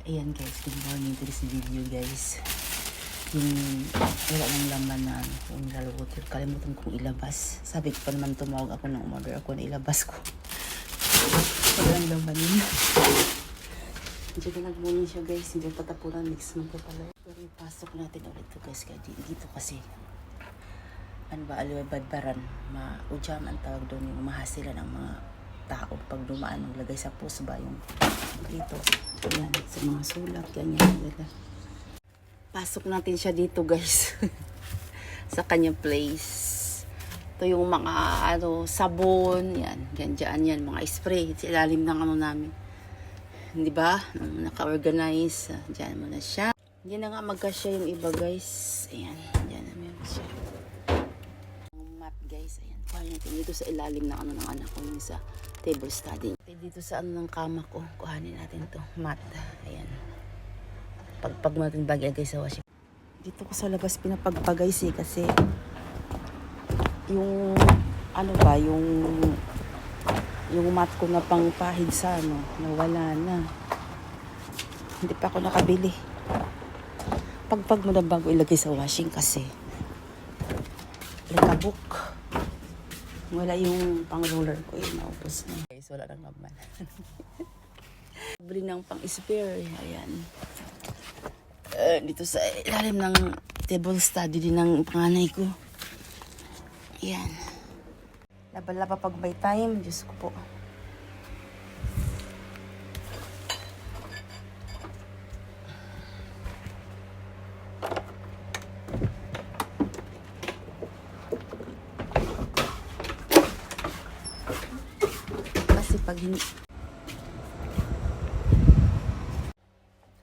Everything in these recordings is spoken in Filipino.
Ayan guys, good morning to this video guys. Yung wala ng laman na mineral water, kalimutan kong ilabas. Sabi ko pa naman tumawag ako ng umorder ako na ilabas ko. Wala ng laman yun. Diyan na nagmunin siya guys, hindi patapunan, next month pa pala. Pero ipasok natin ulit to guys, kaya dito kasi ano ba, alibadbaran, ma-ujam ang tawag doon, yung mahasilan ang mga tao pag dumaan, maglagay sa post ba yung dito, yan, sa mga sulat, ganyan, ganyan. Pasok natin siya dito guys sa kanyang place. Ito yung mga sabon, yan, dyan, yan, mga spray sa ilalim ng namin, di ba, naka-organize, dyan muna siya. Hindi na nga magkasya yung iba guys, ayan, dyan na meron siya. Mat guys, ayan, kuhanin natin dito sa ilalim ng ng anak ko, yung sa table study. Dito sa ng kama ko, kuhanin natin to mat, ayan. Pag natin bagay guys sa washing. Dito ko sa labas pinapagpagay kasi yung yung mat ko na pangpahid sa nawala na. Hindi pa ako nakabili. Pagpag mo na bago ilagay sa washing kasi nakabuk. Wala yung pang roller ko, naubos na. Guys, wala nang laman. Bili ng pang spare, ayan. Dito sa ilalim ng table study din ng panganay ko. Ayan. Laba-laba pag by time, Diyos ko po. Pag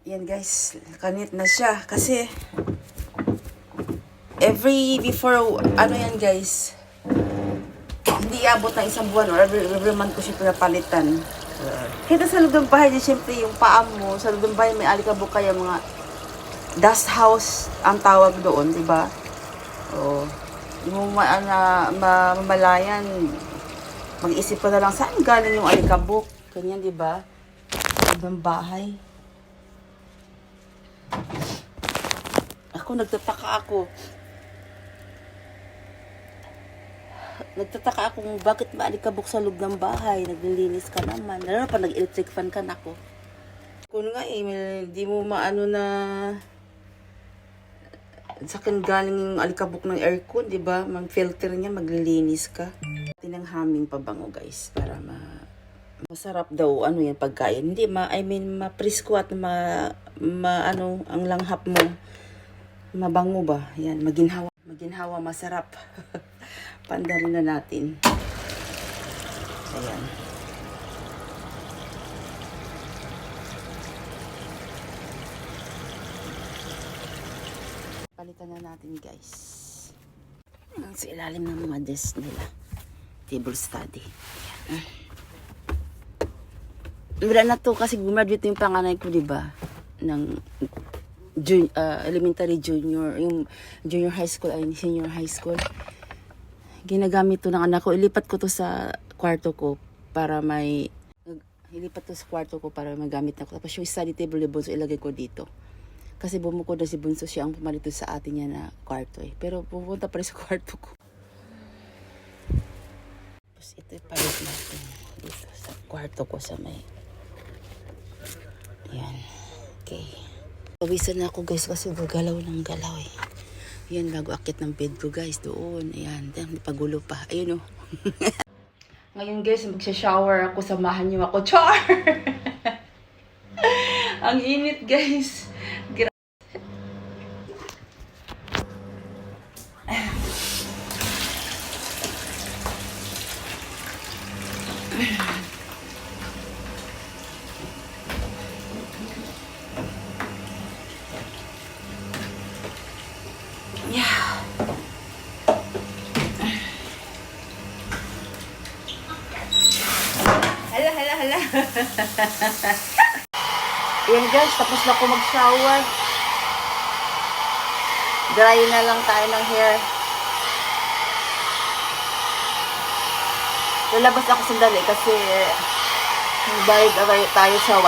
yan guys, kanit na siya kasi before yan guys, hindi abot ng isang buwan or every month ko siya pinapalitan. Kita sa loob ng bahay, siyempre yung paa mo sa loob ng bahay may alikabok, kaya mga dust house ang tawag doon, di ba? Hindi mo mamalayan, mag-isip ko na lang saan galing yung alikabok. Ganyan, di ba? Ibang bahay. Nagtataka ako kung bakit maalikabok sa loob ng bahay. Naglilinis ka naman. Lalo pa nag-electric fan ka na ko. Kung nga di mo maano na sa akin galing yung alikabok ng aircon, di ba? Mag-filter niya, maglilinis ka. Tinanghaming pabango guys para masarap daw yan pagkain. Hindi ma-presko at ang langhap mo mabango ba? Yan, maginhawa masarap. Pandarin na natin. Ayan. Palitan na natin guys. Sa ilalim ng mga desk nila. Table study. Ayan. Wala na to kasi gumaduate yung panganay ko, diba? Ng elementary, junior, yung junior high school, senior high school. Ginagamit to ng anak ko. Ilipat ko to sa kwarto ko para magamit na ko. Tapos yung study table ni Bunso, ilagay ko dito. Kasi bumukod na si Bunso, siya ang pumalito sa atin niya na kwarto Pero pupunta pa rin sa kwarto ko. Tapos ito palit natin dito sa kwarto ko sa may. Yan. Okay. Pawisan na ako guys kasi galaw ng galaw Yan, bago akit ng bed ko guys doon. Ayan, pagulo pa. Ayun Ngayon guys, magsha-shower ako. Samahan niyo ako. Char! Ang init guys. Hala. Ayan guys, tapos na ako mag-shower. Dry na lang tayo ng hair. Lalabas ako sandali kasi bayad tayo sa